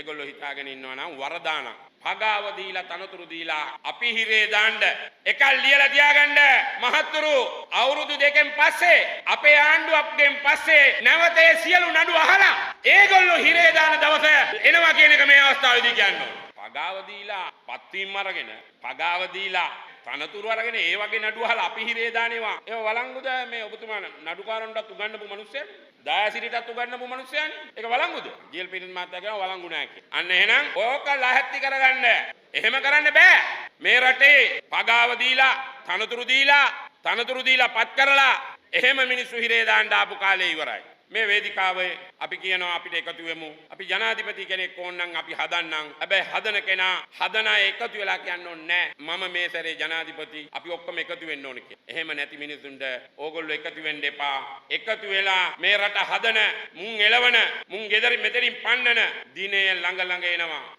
ඒගොල්ලෝ හිතාගෙන ඉන්නවා නම් වරදාන. පගාව දීලා තනතුරු දීලා අපි හිරේ දාන්න එකක් ලියලා තියාගන්න මහත්තුරු අවුරුදු දෙකෙන් පස්සේ අපේ ආණ්ඩුවක්ගෙන් පස්සේ නැවත ඒ සියලු නඩු අහලා ඒගොල්ලෝ හිරේ දාන දවස එනවා කියන එක මේ අවස්ථාවේදී කියන්න ඕන. පගාව දීලා පත්වීම් අරගෙන පගාව දීලා තනතුරු අරගෙන ඒ වගේ නඩු අහලා අපි හිරේ දානවා. ඒව වළංගුද මේ ඔබතුමා නඩුකාරන්ටත් උගන්වපු මිනිස්සු? දායසිරිටත් උගන්වපු මිනිස්සුයනේ. ඒක වළංගුද? ජීල් පිටින් මාත්‍යා කියනවා වළංගු නැහැ කියලා. අන්න එහෙනම් ඕක ලැහැත්ති කරගන්න. එහෙම කරන්න බෑ. මේ රටේ පගාව දීලා තනතුරු දීලා පත් කරලා එහෙම මිනිස්සු හිරේ දාන්න ආපු කාලේ ඉවරයි. මේ වේදිකාවේ අපි කියනවා අපිට එකතු වෙමු. අපි ජනාධිපති කෙනෙක් ඕනනම් අපි හදන්නම්. හැබැයි හදන කෙනා හදන අය එකතු වෙලා කියන්න ඕනේ නෑ. මම මේ සැරේ ජනාධිපති අපි ඔක්කොම එකතු වෙන්න ඕනේ කියලා. එහෙම නැති මිනිසුන්ට ඕගොල්ලෝ එකතු වෙන්න එපා. එකතු වෙලා මේ රට හදන, මුන් එලවන, මුන් ගෙදරින් මෙතනින් පන්නන දිනේ ළඟ එනවා.